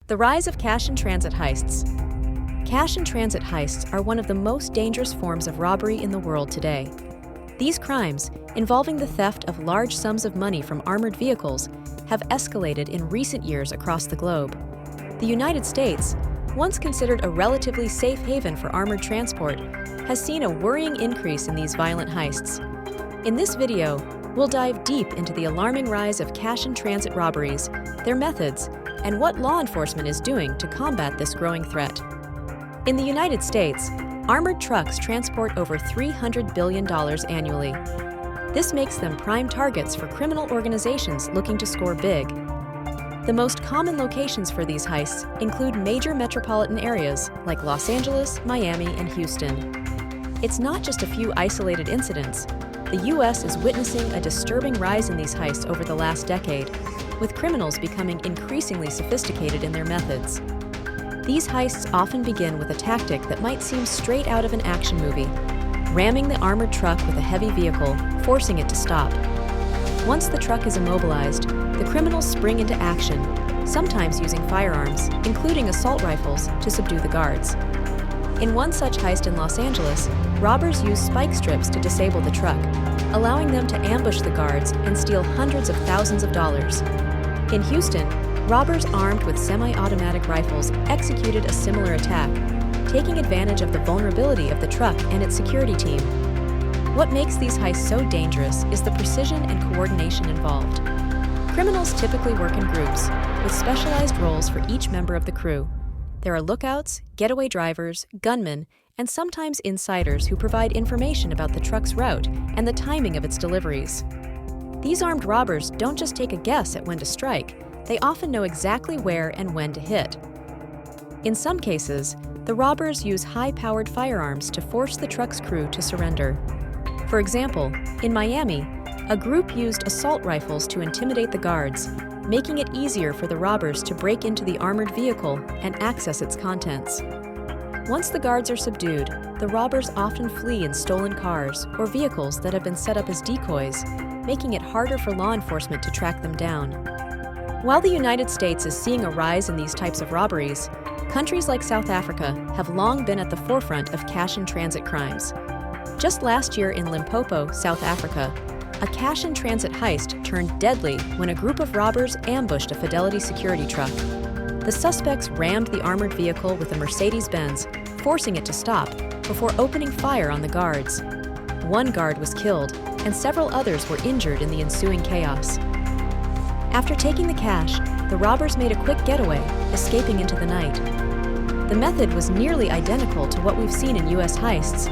The rise of cash-in-transit heists. Cash-in-transit heists are one of the most dangerous forms of robbery in the world today. These crimes, involving the theft of large sums of money from armored vehicles, have escalated in recent years across the globe. The United States, once considered a relatively safe haven for armored transport, has seen a worrying increase in these violent heists. In this video, we'll dive deep into the alarming rise of cash-in-transit robberies, their methods, and what law enforcement is doing to combat this growing threat. In the United States, armored trucks transport over $300 billion annually. This makes them prime targets for criminal organizations looking to score big. The most common locations for these heists include major metropolitan areas like Los Angeles, Miami, and Houston. It's not just a few isolated incidents. The U.S. is witnessing a disturbing rise in these heists over the last decade, with criminals becoming increasingly sophisticated in their methods. These heists often begin with a tactic that might seem straight out of an action movie, ramming the armored truck with a heavy vehicle, forcing it to stop. Once the truck is immobilized, the criminals spring into action, sometimes using firearms, including assault rifles, to subdue the guards. In one such heist in Los Angeles, robbers used spike strips to disable the truck, allowing them to ambush the guards and steal hundreds of thousands of dollars. In Houston, robbers armed with semi-automatic rifles executed a similar attack, taking advantage of the vulnerability of the truck and its security team. What makes these heists so dangerous is the precision and coordination involved. Criminals typically work in groups, with specialized roles for each member of the crew. There are lookouts, getaway drivers, gunmen, and sometimes insiders who provide information about the truck's route and the timing of its deliveries. These armed robbers don't just take a guess at when to strike, they often know exactly where and when to hit. In some cases, the robbers use high-powered firearms to force the truck's crew to surrender. For example, in Miami, a group used assault rifles to intimidate the guards, making it easier for the robbers to break into the armored vehicle and access its contents. Once the guards are subdued, the robbers often flee in stolen cars or vehicles that have been set up as decoys, making it harder for law enforcement to track them down. While the United States is seeing a rise in these types of robberies, countries like South Africa have long been at the forefront of cash-in-transit crimes. Just last year in Limpopo, South Africa, a cash-in-transit heist turned deadly when a group of robbers ambushed a Fidelity security truck. The suspects rammed the armored vehicle with a Mercedes-Benz, forcing it to stop, before opening fire on the guards. One guard was killed, and several others were injured in the ensuing chaos. After taking the cash, the robbers made a quick getaway, escaping into the night. The method was nearly identical to what we've seen in U.S. heists,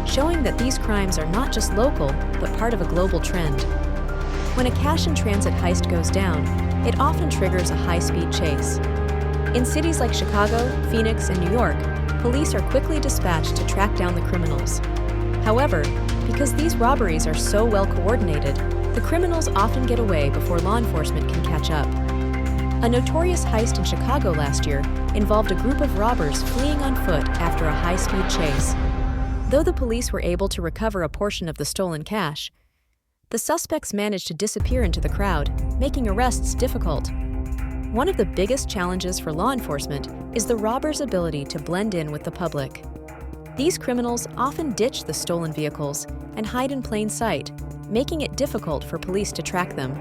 showing that these crimes are not just local, but part of a global trend. When a cash-in-transit heist goes down, it often triggers a high-speed chase. In cities like Chicago, Phoenix, and New York, police are quickly dispatched to track down the criminals. However, because these robberies are so well coordinated, the criminals often get away before law enforcement can catch up. A notorious heist in Chicago last year involved a group of robbers fleeing on foot after a high-speed chase. Though the police were able to recover a portion of the stolen cash, the suspects managed to disappear into the crowd, making arrests difficult. One of the biggest challenges for law enforcement is the robbers' ability to blend in with the public. These criminals often ditch the stolen vehicles and hide in plain sight, making it difficult for police to track them.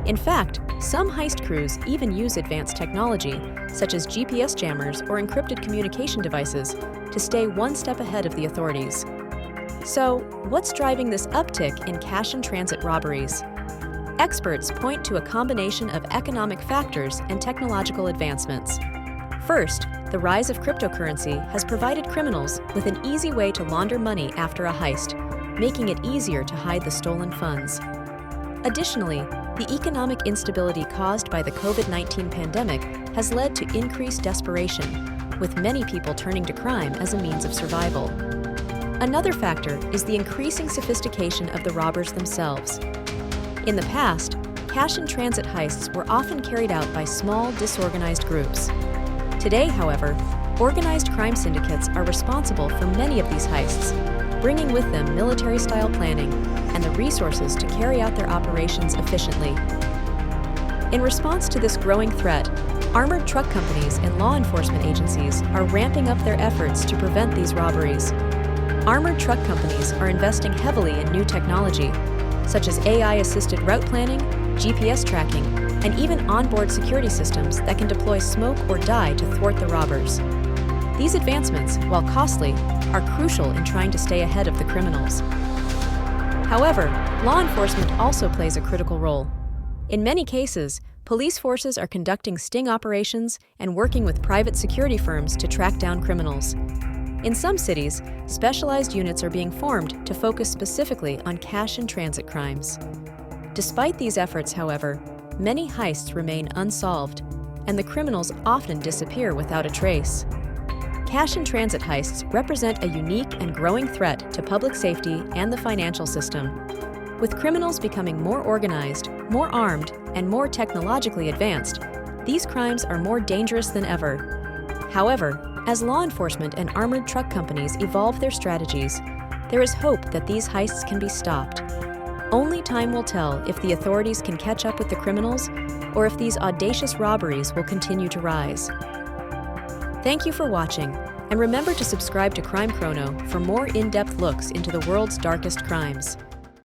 In fact, some heist crews even use advanced technology, such as GPS jammers or encrypted communication devices, to stay one step ahead of the authorities. So, what's driving this uptick in cash-in-transit robberies? Experts point to a combination of economic factors and technological advancements. First, the rise of cryptocurrency has provided criminals with an easy way to launder money after a heist, making it easier to hide the stolen funds. Additionally, the economic instability caused by the COVID-19 pandemic has led to increased desperation, with many people turning to crime as a means of survival. Another factor is the increasing sophistication of the robbers themselves. In the past, cash-in-transit heists were often carried out by small, disorganized groups. Today, however, organized crime syndicates are responsible for many of these heists, bringing with them military-style planning and the resources to carry out their operations efficiently. In response to this growing threat, armored truck companies and law enforcement agencies are ramping up their efforts to prevent these robberies. Armored truck companies are investing heavily in new technology, such as AI-assisted route planning, GPS tracking, and even onboard security systems that can deploy smoke or dye to thwart the robbers. These advancements, while costly, are crucial in trying to stay ahead of the criminals. However, law enforcement also plays a critical role. In many cases, police forces are conducting sting operations and working with private security firms to track down criminals. In some cities, specialized units are being formed to focus specifically on cash and transit crimes. Despite these efforts, however, many heists remain unsolved, and the criminals often disappear without a trace. Cash and transit heists represent a unique and growing threat to public safety and the financial system. With criminals becoming more organized, more armed, and more technologically advanced, these crimes are more dangerous than ever. However, as law enforcement and armored truck companies evolve their strategies, there is hope that these heists can be stopped. Only time will tell if the authorities can catch up with the criminals or if these audacious robberies will continue to rise. Thank you for watching, and remember to subscribe to Crime Chrono for more in-depth looks into the world's darkest crimes.